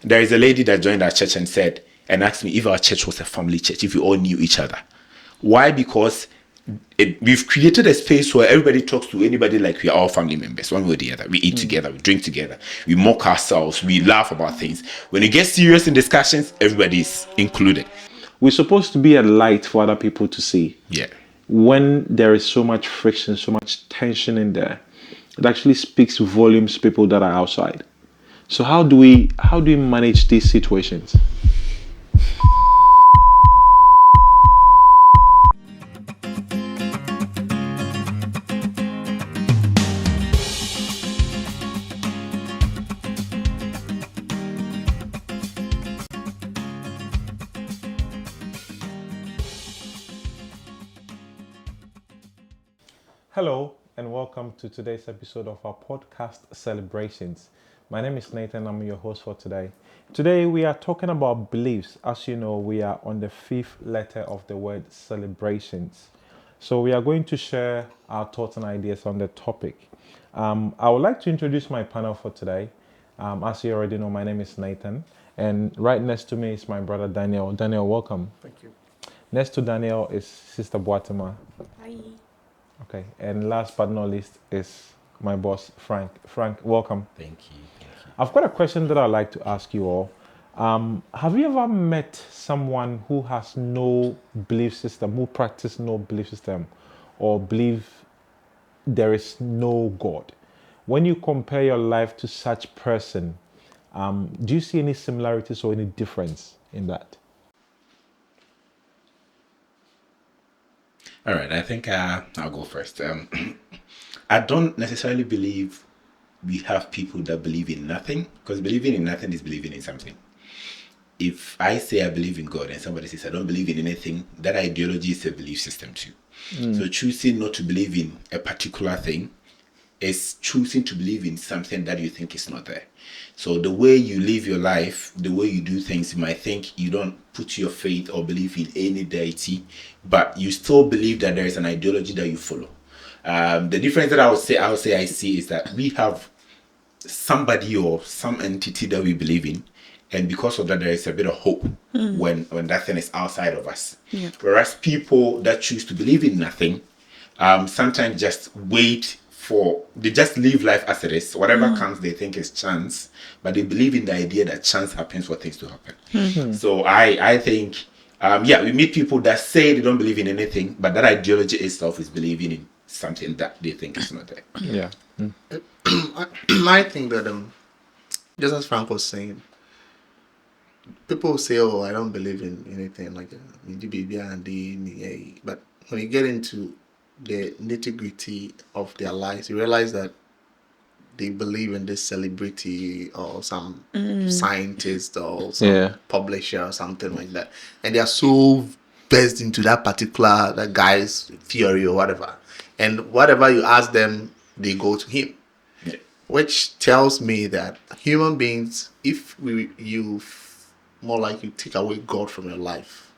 There is a lady that joined our church and asked me if our church was a family church, if we all knew each other. Why? Because we've created a space where everybody talks to anybody like we are all family members, one way or the other. We eat together, we drink together, we mock ourselves, we laugh about things. When it gets serious in discussions, everybody is included. We're supposed to be a light for other people to see. Yeah. When there is so much friction, so much tension in there, it actually speaks volumes to people that are outside. So how do we manage these situations? Hello and welcome to today's episode of our podcast Celebrations. My name is Nathan, I'm your host for today. Today we are talking about beliefs. As you know, we are on the fifth letter of the word celebrations. So we are going to share our thoughts and ideas on the topic. I would like to introduce my panel for today. As you already know, my name is Nathan, and right next to me is my brother Daniel. Daniel, welcome. Thank you. Next to Daniel is Sister Boatema. Hi. Okay, and last but not least is my boss, Frank. Frank, welcome. Thank you. I've got a question that I'd like to ask you all. Have you ever met someone who has no belief system, who practices no belief system, or believe there is no God? When you compare your life to such person, do you see any similarities or any difference in that? All right, I think I'll go first. I don't necessarily believe we have people that believe in nothing, because believing in nothing is believing in something. If I say I believe in God and somebody says I don't believe in anything, that ideology is a belief system too. So choosing not to believe in a particular thing is choosing to believe in something that you think is not there. So the way you live your life, the way you do things, you might think you don't put your faith or believe in any deity, but you still believe that there is an ideology that you follow. The difference that I would say I see is that we have somebody or some entity that we believe in, and because of that there is a bit of hope when that thing is outside of us. Yeah. Whereas people that choose to believe in nothing sometimes just they just live life as it is. Whatever comes, they think is chance, but they believe in the idea that chance happens for things to happen. So I think, we meet people that say they don't believe in anything, but that ideology itself is believing in something that they think is not there. Yeah. I think that, just as Frank was saying, people say, "Oh, I don't believe in anything like that." But when you get into the nitty-gritty of their lives, you realize that they believe in this celebrity or some scientist or some publisher or something like that, and they are so versed into that guy's theory or whatever, and whatever you ask them, they go to him. Yeah. Which tells me that human beings, if you more like you take away God from your life,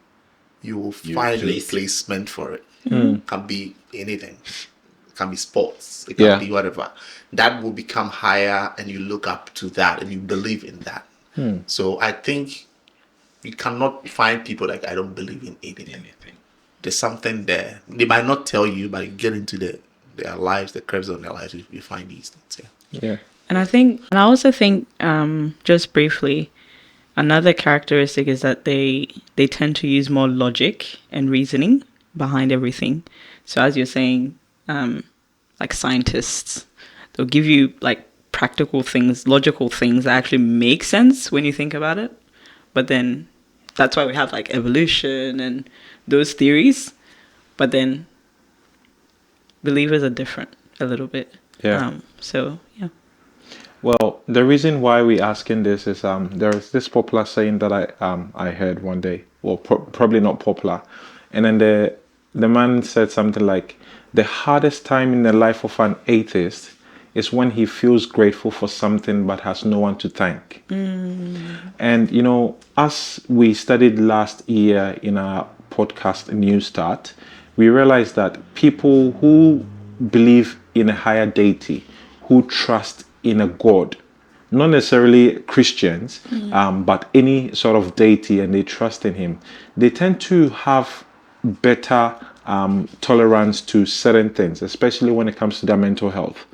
you will find a replacement for it. Can be anything. It can be sports. It can be whatever. That will become higher, and you look up to that, and you believe in that. So I think you cannot find people like, I don't believe in anything. There's something there. They might not tell you, but you get into their lives, the curves of their lives, you find these things. Yeah. And I also think, just briefly, another characteristic is that they tend to use more logic and reasoning behind everything. So as you're saying, like scientists, they'll give you like practical things, logical things that actually make sense when you think about it. But then that's why we have like evolution and those theories. But then believers are different a little bit. Yeah. Well, the reason why we're asking this is there is this popular saying that I heard one day. Well, probably not popular. And then the man said something like, the hardest time in the life of an atheist is when he feels grateful for something but has no one to thank. And, as we studied last year in our podcast New Start, we realized that people who believe in a higher deity, who trust in a God, not necessarily Christians, but any sort of deity, and they trust in him, they tend to have better tolerance to certain things, especially when it comes to their mental health.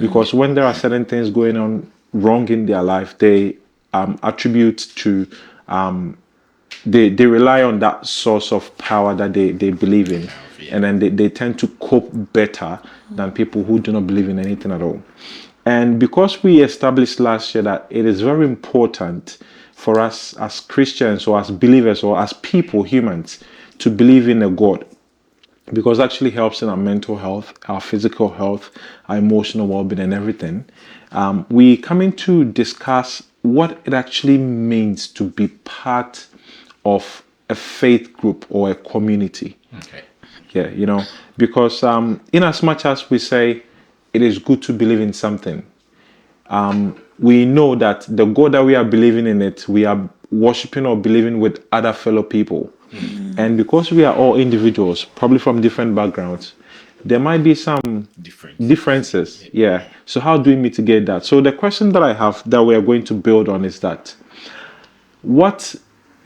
Because when there are certain things going on wrong in their life, they attribute to they rely on that source of power that they believe in, and then they tend to cope better than people who do not believe in anything at all. And because we established last year that it is very important for us as Christians or as believers or as people, humans, to believe in a God, because it actually helps in our mental health, our physical health, our emotional well-being, and everything. We coming to discuss what it actually means to be part of a faith group or a community. Okay. Yeah, because in as much as we say it is good to believe in something, we know that the God that we are believing in it, we are worshiping or believing with other fellow people. And because we are all individuals, probably from different backgrounds, there might be some differences. Yeah. So how do we mitigate that? So the question that I have that we are going to build on is that, what,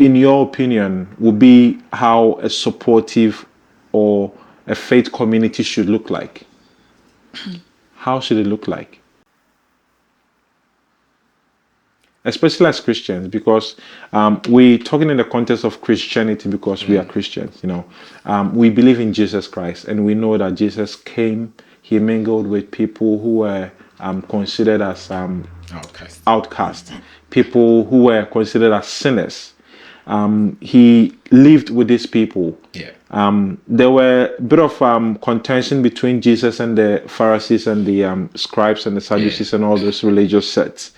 in your opinion, would be how a supportive or a faith community should look like? How should it look like? Especially as Christians, because we're talking in the context of Christianity because we are Christians, we believe in Jesus Christ, and we know that Jesus came, he mingled with people who were considered as outcasts, people who were considered as sinners. He lived with these people. There were a bit of contention between Jesus and the Pharisees and the scribes and the Sadducees and all those religious sects.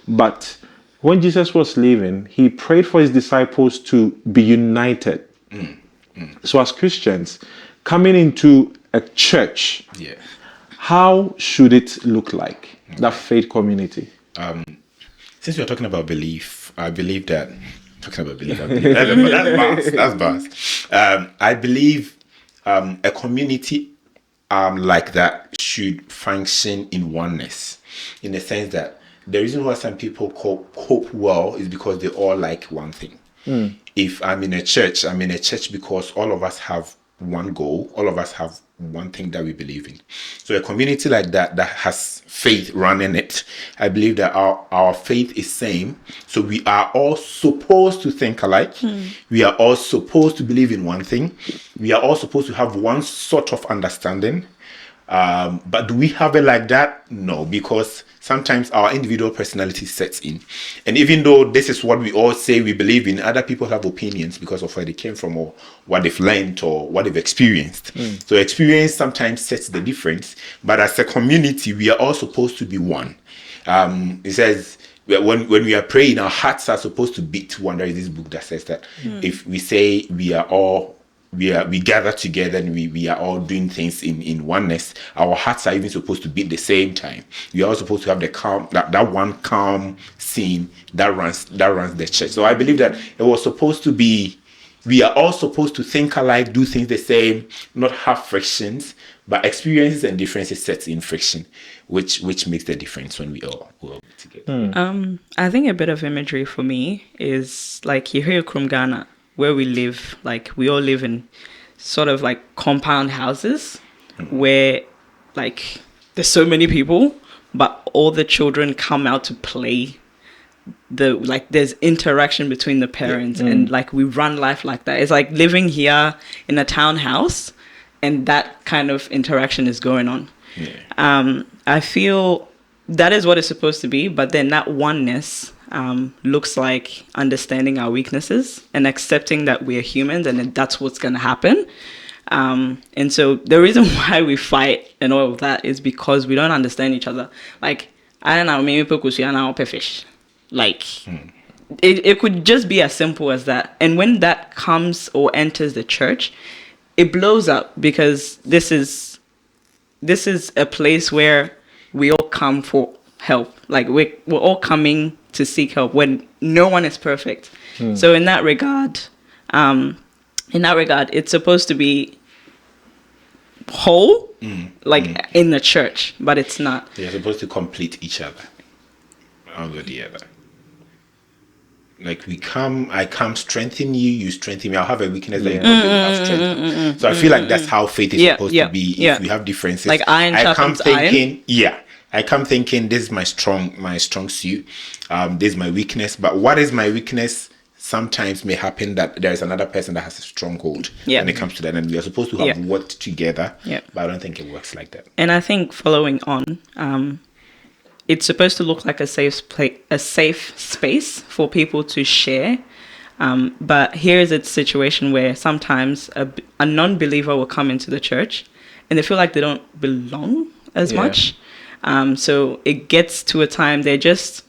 But when Jesus was leaving, he prayed for his disciples to be united. So as Christians, coming into a church, how should it look like, that faith community? Since we're talking about belief, I believe that that's vast. I believe a community like that should function in oneness, in the sense that the reason why some people cope well is because they all like one thing. If I'm in a church because all of us have one goal, all of us have one thing that we believe in. So a community like that has faith running it, I believe that our faith is same. So we are all supposed to think alike. We are all supposed to believe in one thing. We are all supposed to have one sort of understanding. But do we have it like that? No, because sometimes our individual personality sets in. And even though this is what we all say we believe in, other people have opinions because of where they came from or what they've learned or what they've experienced. So experience sometimes sets the difference. But as a community, we are all supposed to be one. It says, when we are praying, our hearts are supposed to beat to one. There is this book that says that if we say we gather together and we are all doing things in oneness, our hearts are even supposed to beat the same time. We are all supposed to have the calm, that one calm scene that runs the church. So I believe that it was supposed to be, we are all supposed to think alike, do things the same, not have frictions, but experiences and differences sets in friction, which makes the difference when we all together. I think a bit of imagery for me is like here in Ghana, where we live, like we all live in sort of like compound houses where like there's so many people, but all the children come out to play. There's interaction between the parents and like we run life like that. It's like living here in a townhouse and that kind of interaction is going on. I feel that is what it's supposed to be, but then that oneness looks like understanding our weaknesses and accepting that we're humans and that's what's going to happen. And so the reason why we fight and all of that is because we don't understand each other. Like, I don't know, maybe because we are now fish. Like, it could just be as simple as that. And when that comes or enters the church, it blows up because this is a place where we all come for help. Like, we're all coming to seek help when no one is perfect. So in that regard, it's supposed to be whole, in the church, but it's not. They're supposed to complete each other. or the other. Like I come strengthen you, you strengthen me. I'll have a weakness that you probably will have strength. So I feel like that's how faith is supposed to be. If we have differences, like iron I come sharpens iron. I come thinking this is my strong suit. This is my weakness. But what is my weakness? Sometimes may happen that there is another person that has a stronghold when it comes to that, and we are supposed to have worked together. But I don't think it works like that. And I think following on, it's supposed to look like a safe space for people to share. But here's a situation where sometimes a non-believer will come into the church and they feel like they don't belong as much. So it gets to a time they're just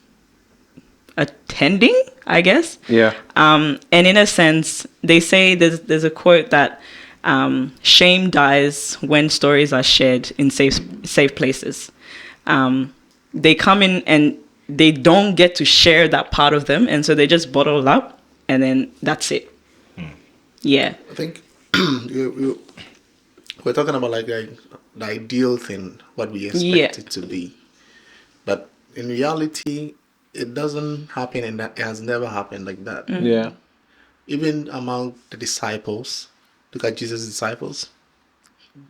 attending, I guess. And in a sense, they say there's a quote that shame dies when stories are shared in safe places. They come in and they don't get to share that part of them, and so they just bottle up, and then that's it. Yeah. I think we're talking about like the ideal thing, what we expect it to be. But in reality, it doesn't happen, and that it has never happened like that. Even among the disciples, look at Jesus' disciples,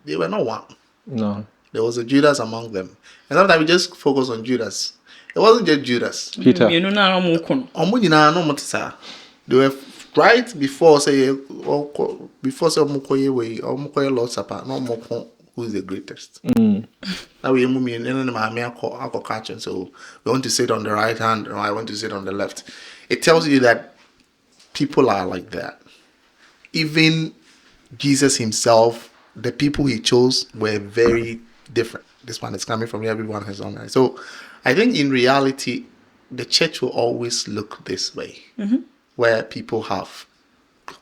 they were not one. No. There was a Judas among them. And sometimes we just focus on Judas. It wasn't just Judas. Peter. They were right before say Lord's Supper, no more who is the greatest. Now we catch, so we want to sit on the right hand, or I want to sit on the left. It tells you that people are like that. Even Jesus himself, the people he chose were very different. This one is coming from here, everyone has own. So I think in reality, the church will always look this way, where people have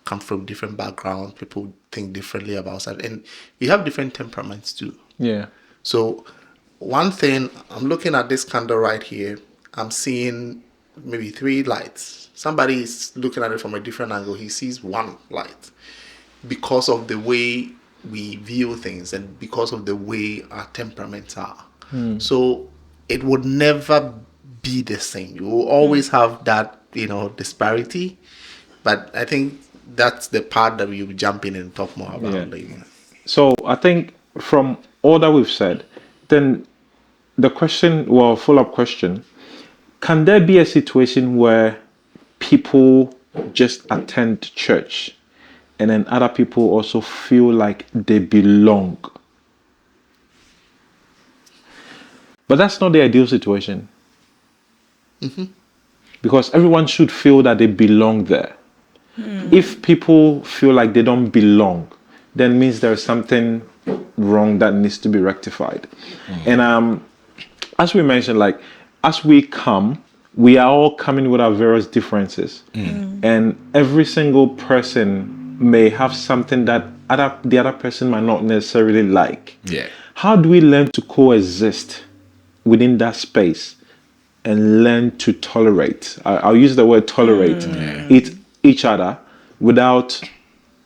come from different backgrounds, people think differently about stuff, and we have different temperaments too. So one thing, I'm looking at this candle right here, I'm seeing maybe 3 lights. Somebody is looking at it from a different angle, he sees 1 light because of the way we view things and because of the way our temperaments are. So it would never be the same. You will always have that, disparity. But I think that's the part that we will jump in and talk more about later. So I think from all that we've said, then the question, follow-up question, can there be a situation where people just attend church and then other people also feel like they belong? But that's not the ideal situation. Because everyone should feel that they belong there. If people feel like they don't belong, then means there's something wrong that needs to be rectified. And as we mentioned, like as we come, we are all coming with our various differences. And every single person may have something that the other person might not necessarily like. How do we learn to coexist within that space and learn to tolerate? I'll use the word tolerate each other without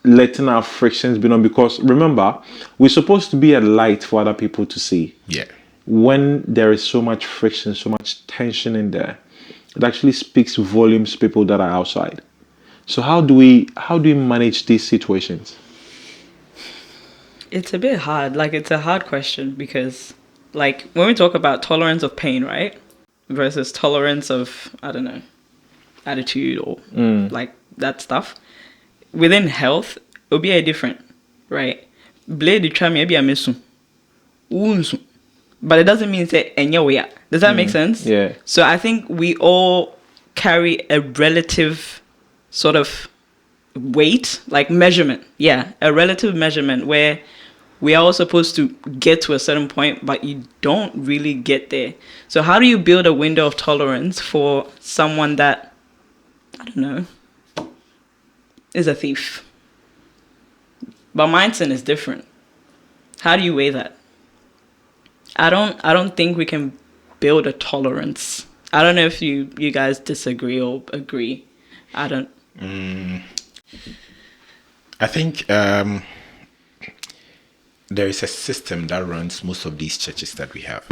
letting our frictions be known, because remember, we're supposed to be a light for other people to see. When there is so much friction, so much tension in there, it actually speaks volumes to people that are outside. So how do we manage these situations? It's a bit hard. Like, it's a hard question because, like, when we talk about tolerance of pain, right, versus tolerance of, I don't know, attitude or like that stuff, within health, it'll be a different, right? Blade try maybe a miss, but it doesn't mean say anyway. Does that make sense? Yeah. So I think we all carry a relative sort of weight, like measurement. Yeah, a relative measurement where we are all supposed to get to a certain point, but you don't really get there. So how do you build a window of tolerance for someone that, I don't know, is a thief, but my sin is different? How do you weigh that? I don't think we can build a tolerance. I don't know if you guys disagree or agree. I don't. I think there is a system that runs most of these churches that we have.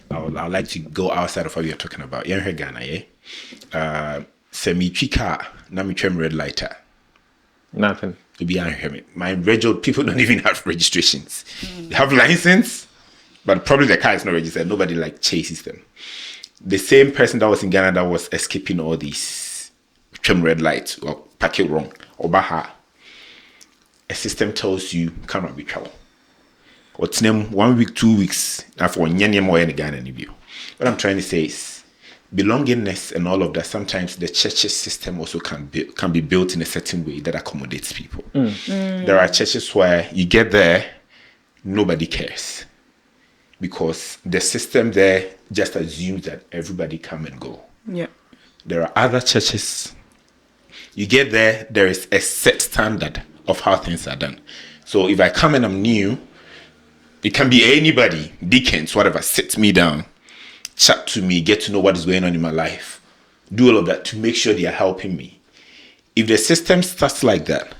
I'd like to go outside of what we are talking about. You're in Ghana, yeah? Semi-chika, na-mi-twem red lighter. Nothing. To be honest, my regular people don't even have registrations. They have license, but probably the car is not registered. Nobody like chases them. The same person that was in Ghana that was escaping all these trim red lights or pack it wrong or baha. A system tells you come and be trouble. What's name 1 week, 2 weeks after one more in Ghana. What I'm trying to say is belongingness and all of that. Sometimes the church's system also can be built in a certain way that accommodates people. There are churches where you get there, nobody cares because the system there just assumes that everybody come and go. Yeah. There are other churches. You get there, there is a set standard of how things are done. So if I come and I'm new, it can be anybody, deacons, whatever, sit me down, chat to me, get to know what is going on in my life, do all of that to make sure they are helping me. If the system starts like that,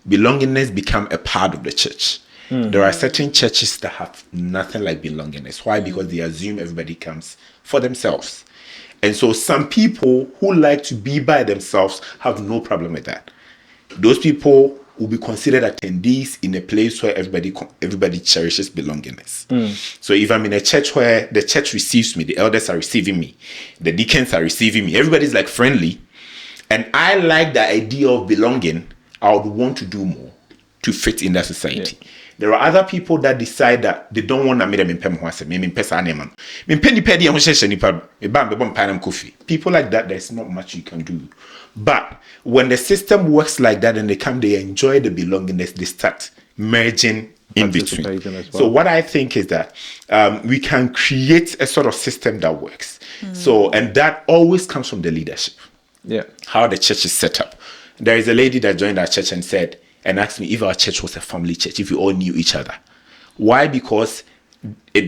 belongingness become a part of the church. There are certain churches that have nothing like belongingness. Why? Because they assume everybody comes for themselves. And so some people who like to be by themselves have no problem with that. Those people will be considered attendees in a place where everybody cherishes belongingness. So if I'm in a church where the church receives me, the elders are receiving me, the deacons are receiving me, everybody's like friendly, and I like the idea of belonging, I would want to do more to fit in that society. Yeah. There are other people that decide that they don't want to meet them in people like that, there's not much you can do. But when the system works like that and they enjoy the belongingness, they start merging in between. Well. So what I think is that we can create a sort of system that works. So, and that always comes from the leadership. Yeah. How the church is set up. There is a lady that joined our church and asked me if our church was a family church, if we all knew each other. Why? Because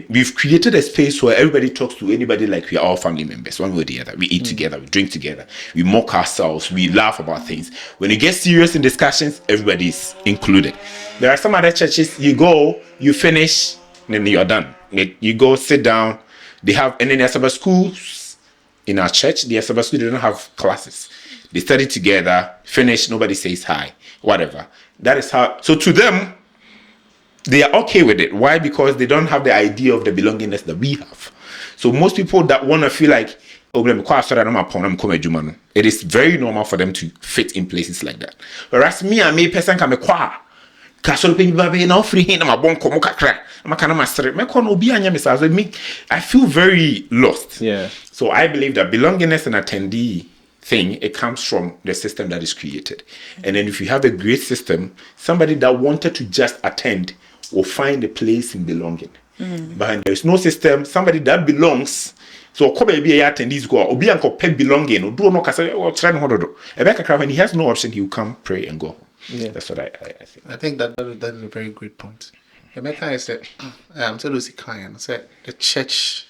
we've created a space where everybody talks to anybody like we are all family members, one way or the other. We eat together, we drink together, we mock ourselves, we laugh about things. When you get serious in discussions, everybody's included. There are some other churches, you go, you finish, then you're done. You go sit down, they have, and then there's some schools in our church, the Sabbath school, they don't have classes. They study together, finish, nobody says hi, whatever. That is how, so to them, they are okay with it. Why? Because they don't have the idea of the belongingness that we have. So most people that want to feel like, it is very normal for them to fit in places like that. Whereas me and me person can be I feel very lost. Yeah. So I believe that belongingness and attendee thing, it comes from the system that is created. And then if you have a great system, somebody that wanted to just attend will find a place in belonging. But there is no system, somebody that belongs, so be attendees go obi anko pet belonging or do no kasa or try no do. When he has no option, he will come, pray and go. Yeah. That's what I think. I think that is a very great point. Emeka I said, so Lucy Kyan said the church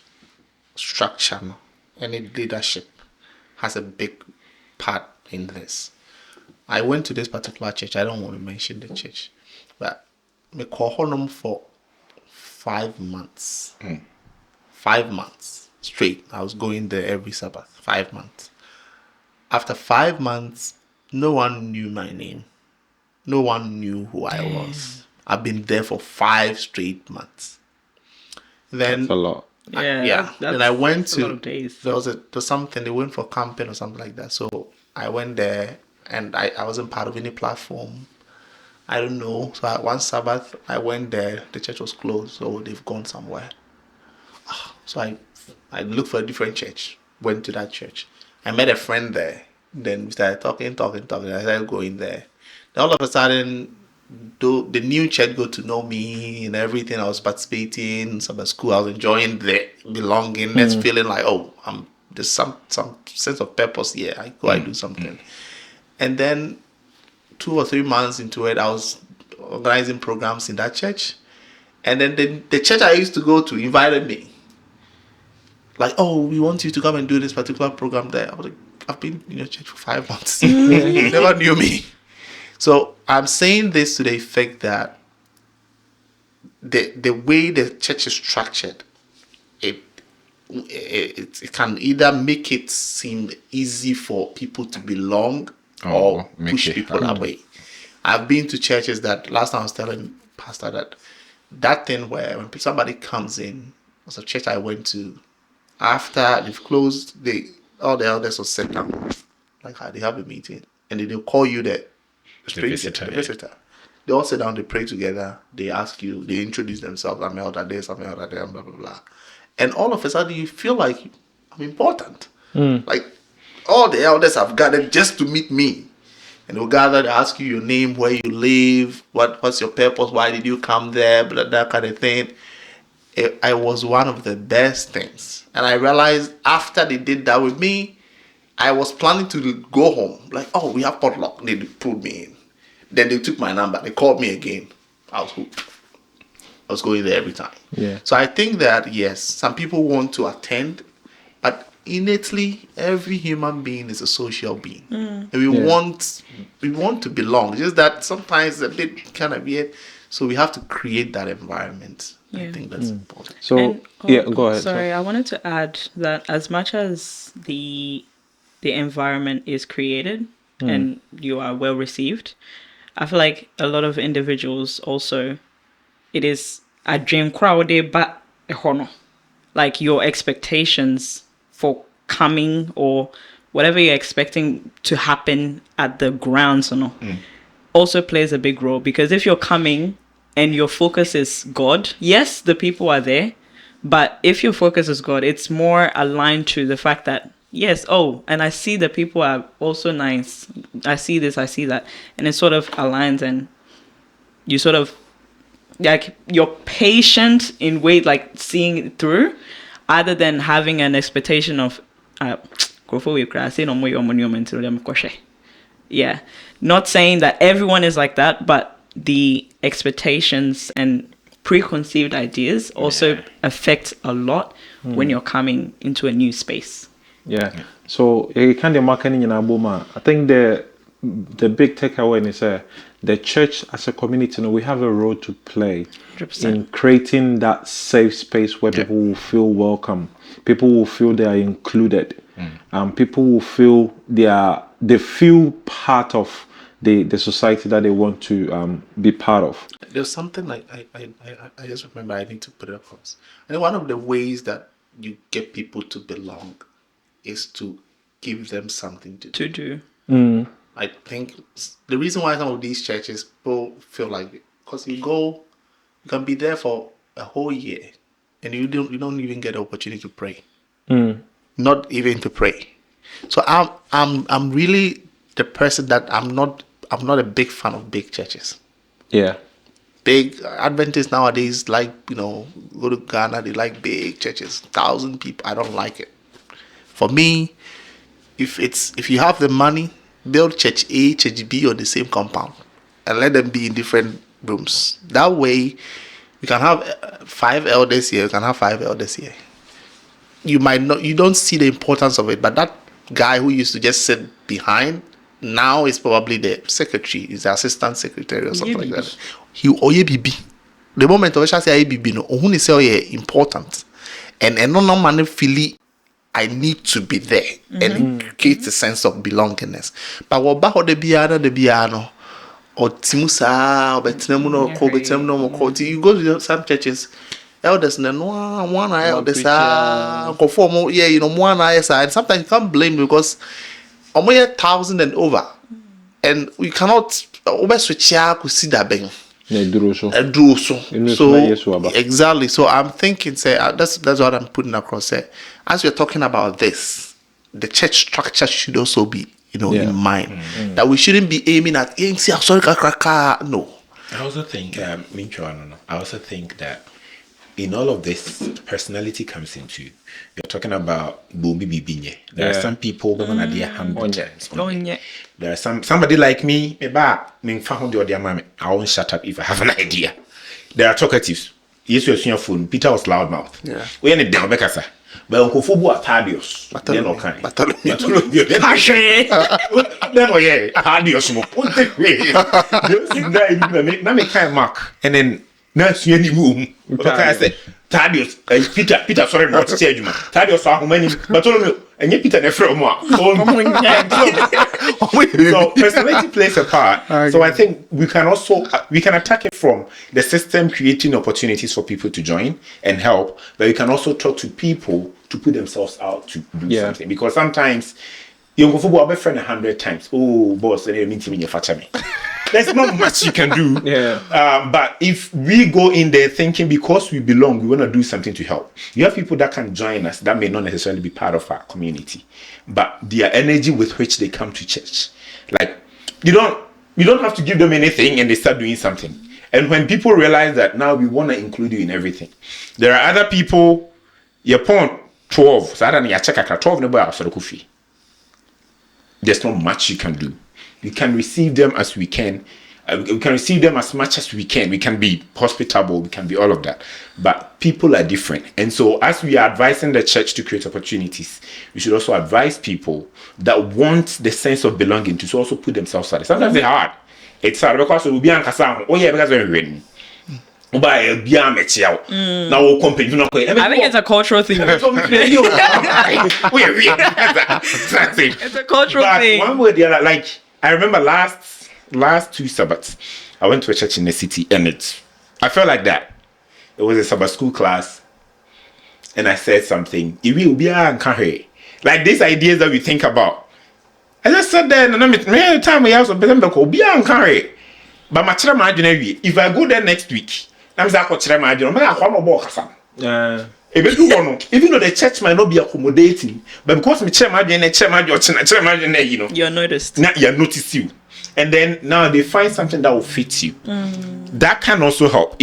structure and its leadership has a big part in this. I went to this particular church. I don't want to mention the church, but me call home for 5 months. 5 months straight. I was going there every Sabbath. 5 months. After 5 months, no one knew my name. No one knew who I was. I've been there for 5 straight months. Then that's a lot. Yeah. Then I went to a lot of days. there was something, they went for camping or something like that. So I went there and I wasn't part of any platform. I don't know. So one Sabbath I went there, the church was closed, so they've gone somewhere. So I looked for a different church, went to that church. I met a friend there. Then we started talking. I started going there. Then all of a sudden, the new church got to know me and everything. I was participating in Sabbath school. I was enjoying the belongingness, feeling like, there's some sense of purpose here. I go, I do something. And then 2 or 3 months into it, I was organizing programs in that church. And then the church I used to go to invited me. Like, we want you to come and do this particular program there. I was like, I've been in your church for 5 months. You never knew me. So I'm saying this to the effect that the way the church is structured, it can either make it seem easy for people to belong or push people away. I've been to churches that last time I was telling Pastor that thing where when somebody comes in, was a church I went to, after they've closed, all the elders will sit down, like how they have a meeting, and then they'll call you the visitor. They all sit down, they pray together, they ask you, they introduce themselves, I'm elder this, I'm elder there, blah, blah, blah. And all of a sudden you feel like I'm important. Like all the elders have gathered just to meet me. And they'll gather, they ask you your name, where you live, what's your purpose, why did you come there, blah, that kind of thing. It was one of the best things. And I realized after they did that with me, I was planning to go home. Like, oh, we have potluck. They pulled me in. Then they took my number. They called me again. I was hooked. I was going there every time. Yeah. So I think that, yes, some people want to attend, but innately, every human being is a social being. And we want to belong. It's just that sometimes it's a bit kind of weird. So we have to create that environment. I think that's important. So go ahead. Sorry, I wanted to add that as much as the environment is created and you are well received, I feel like a lot of individuals also, it is a dream crowd, but like your expectations for coming or whatever you're expecting to happen at the grounds also plays a big role. Because if you're coming and your focus is God, yes, the people are there, but if your focus is God, it's more aligned to the fact that, yes, and I see the people are also nice. I see this, I see that. And it sort of aligns, and you sort of, like, you're patient in like seeing it through, other than having an expectation of, yeah. Not saying that everyone is like that, but the expectations and preconceived ideas also affect a lot when you're coming into a new space. Yeah. So you can't marketing in Aboma. I think the big takeaway is the church as a community, we have a role to play 100%. In creating that safe space where people will feel welcome, people will feel they are included, people will feel they feel part of the society that they want to be part of. There's something like I just remember I need to put it across. And one of the ways that you get people to belong is to give them something to do. I think the reason why some of these churches people feel like, because you can be there for a whole year and you don't even get the opportunity to pray. Not even to pray. So I'm really the person that I'm not a big fan of big churches. Yeah. Big Adventists nowadays go to Ghana, they like big churches, 1,000 people. I don't like it. For me, if you have the money, build church A, church B on the same compound and let them be in different rooms. That way, you can have 5 elders here, you can have 5 elders here. You don't see the importance of it, but that guy who used to just sit behind now is probably the secretary, is the assistant secretary or something like that. The moment I say ABB, no, say important, and no man feel I need to be there, and it creates a sense of belongingness. But what about the piano or Timusa or Betnemuno or Betnemuno? You go to some churches, elders one elders go for more, one eye side. Sometimes you can't blame because almost 1,000 and over, and we cannot always switch to see that being. So exactly. So I'm thinking, that's what I'm putting across. As we're talking about this, the church structure should also be, in mind. That we shouldn't be aiming at no. I also think, that in all of this, personality comes into. You're talking about Bumi Bibinye. There are some people who are their humble. There are somebody like me, I won't shut up if I have an idea. There are talkatives. Yes, you're your phone. Peter was loudmouth. Yeah. We are in the Delbecasa. But Uncle Fubu are Tadios. Then okay. Tadios. Mark. And then na sua ni mu okay say Thaddeus Peter sorry not to say adwuma Thaddeus so ahomani Bartholomew enye Peter na frɛ mu a so personality plays a part. So I think we can attack it from the system creating opportunities for people to join and help, but we can also talk to people to put themselves out to do something, because sometimes you go for a friend 100 times. Oh, boss, they mean to me, there's not much you can do. But if we go in there thinking because we belong, we want to do something to help. You have people that can join us that may not necessarily be part of our community, but their energy with which they come to church, like you don't have to give them anything and they start doing something. And when people realize that now we want to include you in everything, there are other people. Your point 12. So I don't know. Check out 12. There's not much you can do. We can receive them as we can. We can receive them as much as we can. We can be hospitable. We can be all of that. But people are different. And so as we are advising the church to create opportunities, we should also advise people that want the sense of belonging to also put themselves out. Sometimes it's hard. It's hard because we'll be on Kasam. Oh yeah, because we're ready. I think it's a cultural thing. It's a cultural thing. One way or the other, like I remember last 2 Sabbaths, I went to a church in the city, and I felt like that. It was a Sabbath school class, and I said something. It will be like these ideas that we think about. I just sat there and I time we have some better be but my if I go there next week, I'm even though the church might not be accommodating, but because me you're noticed. You're noticed you. And then now they find something that will fit you. That can also help.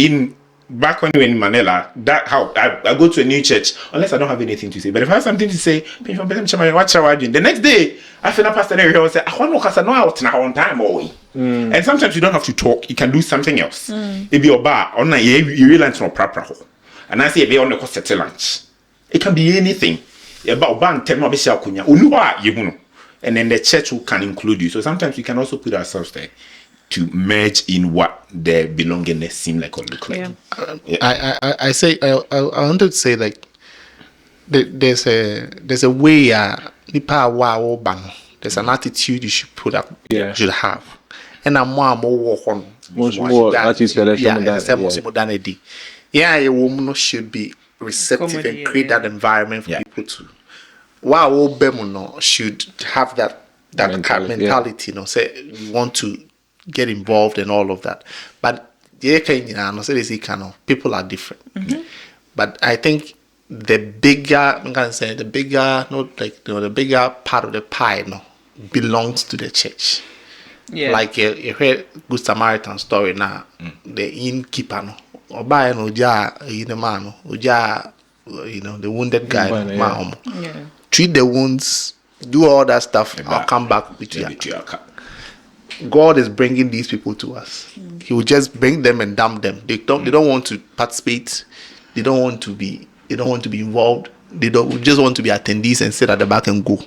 Back when we were in Manila, that helped. I go to a new church unless I don't have anything to say. But if I have something to say, the next day I feel a pastor there and say, I want to know out now on time away. And sometimes you don't have to talk, you can do something else. If you're bar on you realize no proper. And I say be on the cost lunch. It can be anything. About ban 10 more and then the church can include you. So sometimes we can also put ourselves there to merge in what their belongingness seem like or look like. I wanted to say like there's a way there's an attitude you should put up, should have, and I'm more work on modernity. A woman should be receptive and create that environment for people to. Wow, should have that mentality, say you want to get involved and all of that. But people are different. But I think the bigger part of the pie belongs to the church. Like you heard Good Samaritan story now, the innkeeper the wounded guy. Treat the wounds, do all that stuff. I'll come back with you. God is bringing these people to us. He will just bring them and dump them. They don't want to participate. They don't want to be involved. They just want to be attendees and sit at the back and go.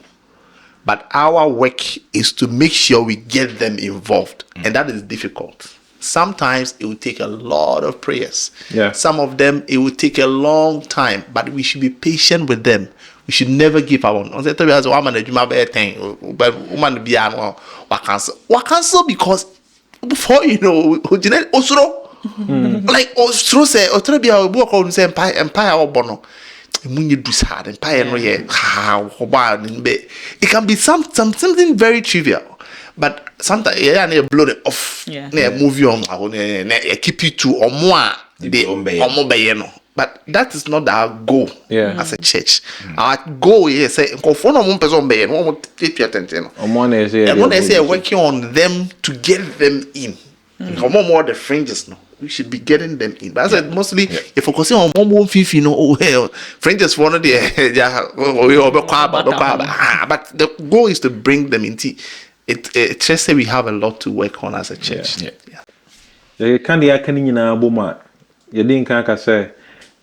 But our work is to make sure we get them involved, and that is difficult. Sometimes it will take a lot of prayers. Some of them it will take a long time, but we should be patient with them. We should never give up on. But woman be cancel because before like Osro say Otrobia work on empire or bono. It can be something very trivial, but sometimes you blow it off. Move you on, keep you to or more. But that is not our goal as a church. Our goal is say working on them to get them in. More the fringes we should be getting them in. But I said mostly if focusing on more fifty, fringes for one of the but the goal is to bring them into it. Just say we have a lot to work on as a church.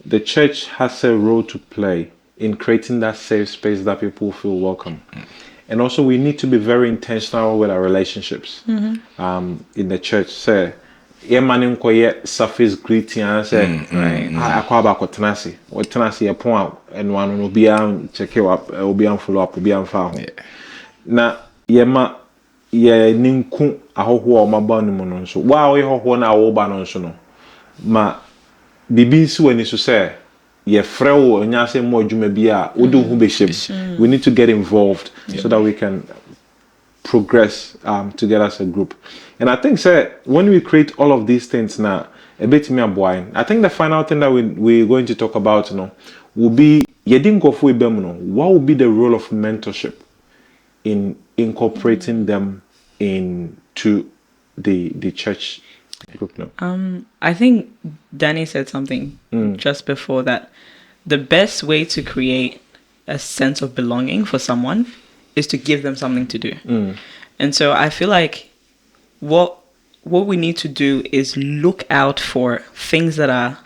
The church has a role to play in creating that safe space that people feel welcome. And also we need to be very intentional with our relationships in the church. Say, man koye surface greeting and say akwa ba ko tenase o tenase ye pon eno anu no bia check you up obi follow up obi fa ho na ye ma ye ninku ahoho o maba no mu no so wa o ye hoho na wo ba no so no ma bibi si wani so say ye frewo onya say mo adwuma bia wo do hu be shem. We need to get involved so that we can progress together as a group. And I think when we create all of these things now, a bit me boy. I think the final thing that we're going to talk about, will be what will be the role of mentorship in incorporating them into the church group now. I think Danny said something just before that. The best way to create a sense of belonging for someone is to give them something to do. And so I feel like what we need to do is look out for things that are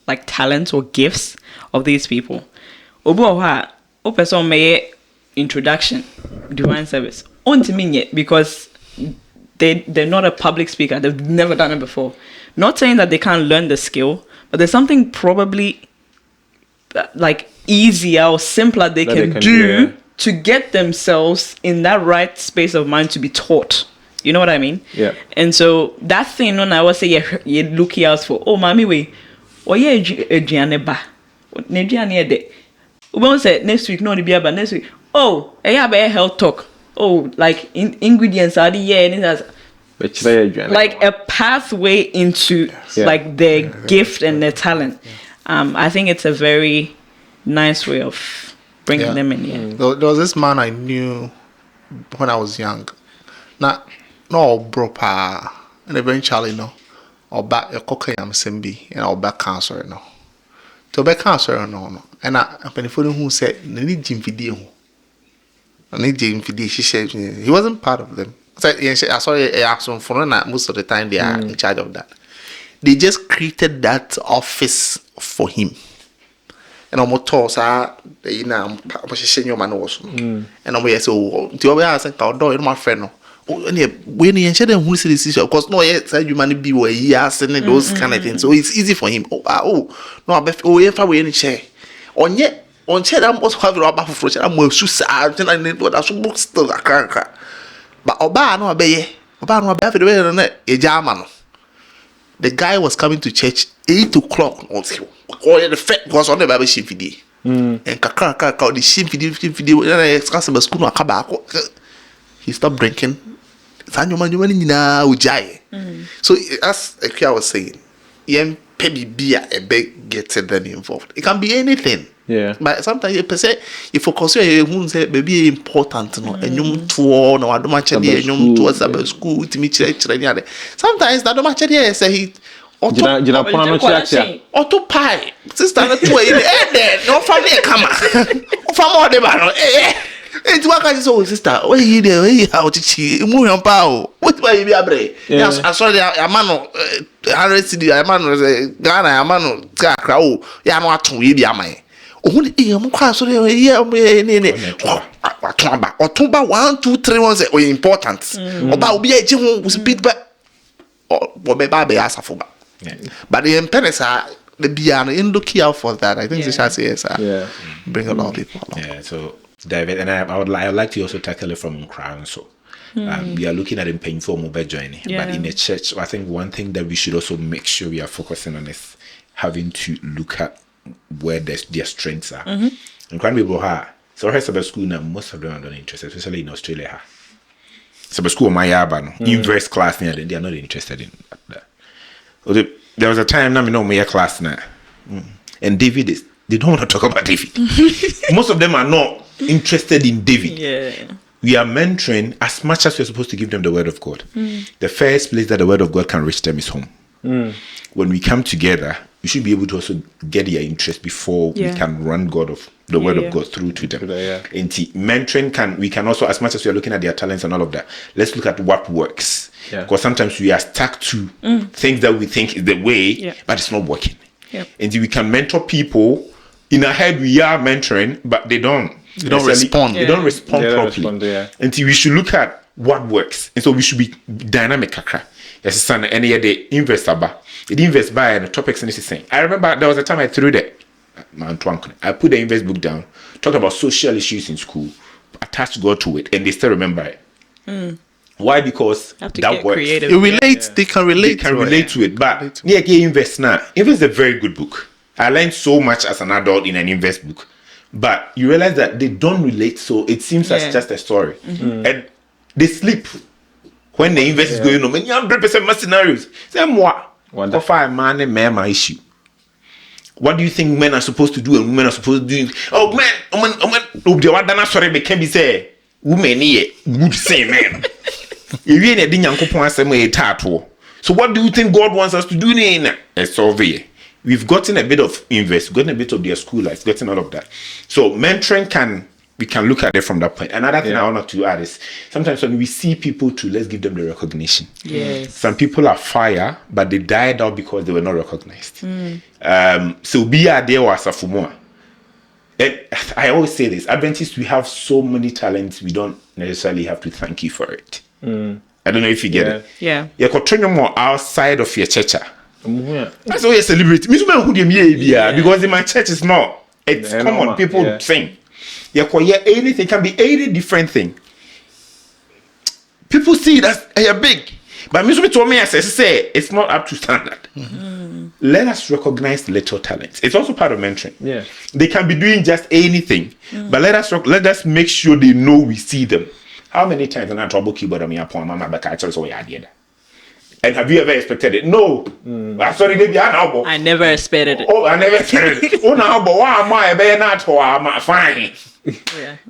like talents or gifts of these people. O person may introduction, divine service. On to me yet because they're not a public speaker. They've never done it before. Not saying that they can't learn the skill, but there's something probably like easier or simpler they can do to get themselves in that right space of mind to be taught. You know what I mean? Yeah. And so that thing, when I was say you looking out for, oh, mommy, wait, oh yeah, Adrianeba, Adriane de. We say next week, no, but next week. Oh, I have a health talk. Oh, like ingredients are the and it has like a pathway into like their gift and their talent. I think it's a very nice way of bringing them in here. There was this man I knew when I was young. No bro pa, and eventually or back a cocaine sembi and I'll back cancer to back cancer no. And I when who said need Jim video. I need Jim video. She said he wasn't part of them. I saw a action for most of the time they are in charge of that. They just created that office for him. And I'm told, I'm your man also. And I'm so the other I said, my friend. When he entered who see this issue, of course, no, yes, you man be where he has and those kind of things. So it's easy for him. No, I bet if I were in a chair. On yet, on chair, I must have a rubber for I'm more suicide and I need what I should book still a cracker. But Oba, no, obey, Oba, no, obey the way on a German. The guy was coming to church 8 o'clock. Or the fact was on the Bible sheep video. And Kaka, the sheep video, and I express a school. He stopped drinking. So as I was saying, maybe be a big get them involved. It can be anything. Yeah. But sometimes you focus on you say maybe important no and you to no I don't match the you to us about school to meet children. Sometimes that don't match the say he Jina pona no chiatia. Auto pie. Sister na to e no family come. O family de ba no it's what I so sister. Where you there? Where you how to chi? Mu yon pa o. What why you be abre? Yes, I saw the amano 100 cedi amano Ghana amano kakra o. Ya no aton we bi aman. Ohun e mo kwa so the here ne. Otumba 1 2 3 1 say o important. Oba obi e ji ho speed ba. O be ba be asafo ba. But the impediments are the piano in looking out for that. I think the chance is bring a lot of people along. Yeah, so David, and I would like to also tackle it from Crown. So we are looking at him paying for mobile joining, but in a church, I think one thing that we should also make sure we are focusing on is having to look at where their strengths are. And Crown people are so here's about school now. Most of them are not interested, especially in Australia. So school my yaba inverse class they are not interested in that. There was a time now, my class now, and David they don't want to talk about David. Most of them are not interested in David. Yeah. We are mentoring as much as we're supposed to give them the word of God. The first place that the word of God can reach them is home. When we come together, we should be able to also get their interest before we can run the word of God through to them. And mentoring we can also, as much as we are looking at their talents and all of that, let's look at what works. Because sometimes we are stuck to things that we think is the way, but it's not working. And we can mentor people. In our head, we are mentoring, but they don't respond. They don't respond properly. And we should look at what works. And so we should be dynamic kakra. Yes, son, any day invest aba. It invest by the topics and this is saying. I remember there was a time I threw that. I put the invest book down, talked about social issues in school, attached God to it, and they still remember it. Why? Because that works. It relates. They can relate. They can relate to it. But yeah, invest now. Invest is a very good book. I learned so much as an adult in an invest book, but you realize that they don't relate. So it seems as just a story, and they sleep when the invest is going on. Many 100% more scenarios. Say more. Man and man issue. What do you think men are supposed to do and women are supposed to do? Oh man, sorry, but can be say women here would say men. So what do you think God wants us to do? We've gotten a bit of invest, gotten a bit of their school life, gotten all of that. So mentoring we can look at it from that point. Another thing I want to add is sometimes when we see people let's give them the recognition. Yes. Some people are fire, but they died out because they were not recognized. So be a there was a fumo. And I always say this, Adventists, we have so many talents, we don't necessarily have to thank you for it. I don't know if you get it. Yeah. You continue more outside of your church. That's why you celebrate. Because in my church it's not. It's common. People sing. Anything can be any different thing. People see it as big. But me told me, as I say, it's not up to standard. Let us recognize little talents. It's also part of mentoring. Yeah. They can be doing just anything, but let us make sure they know we see them. How many times I trouble keyboard on me upon Mama Bakacha so I did. And have you ever expected it? No. Sorry, I never expected it. Oh, I never expected it. Oh, now, but why am I better not for fine?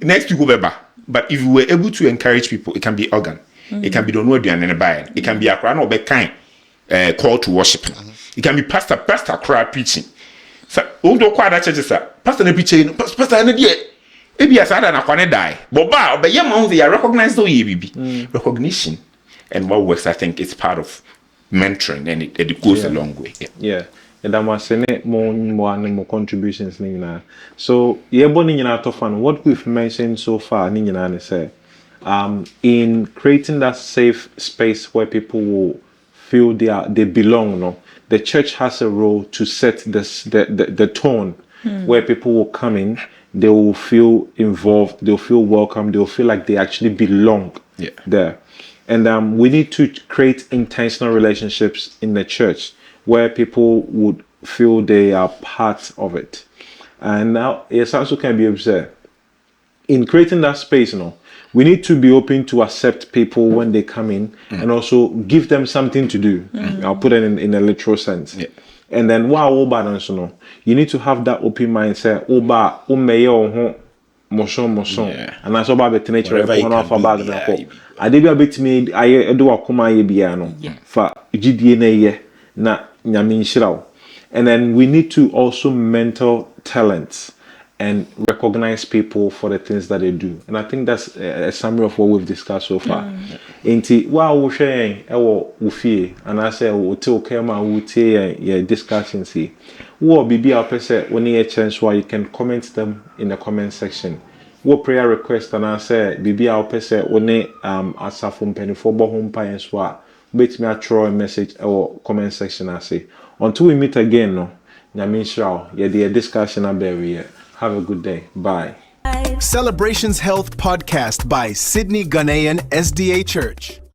Next week, but if you were able to encourage people, it can be organ. It can be the word and buy. It can be a crown or be kind call to worship. It can be pastor crowd preaching. So all the choir churches are pastor preaching, pastor and maybe as I don't die. But yeah, man, they are recognized so recognition. And what works, I think, is part of mentoring, and it goes a long way. Yeah. And I'm saying more contributions. So, what we've mentioned so far, in creating that safe space where people will feel they belong, no? The church has a role to set the tone where people will come in, they will feel involved, they'll feel welcome, they'll feel like they actually belong there. And we need to create intentional relationships in the church where people would feel they are part of it. And now, it also can be observed. In creating that space, we need to be open to accept people when they come in and also give them something to do. I'll put it in a literal sense. Yeah. And then, you need to have that open mindset. And that's about the nature of one of our bag. I did a bit me. I do a comma biano for GDNA na Yamin Shirao. And then we need to also mentor talents and recognize people for the things that they do. And I think that's a summary of what we've discussed so far. Inti wa wo hwe ewo ufie and I say wo te okay ma wo tie your discussions here. Wo bibi a pese woni a chance where you can comment them in the comment section. What prayer request and I say bibi a pese woni asafo mpanifo bo ho mpa enso a bet me a throw a message or comment section I say. Until we meet again no Nyamin Shrao ye the discussion abewe. Have a good day. Bye. Celebrations Health Podcast by Sydney-Ghanaian SDA Church.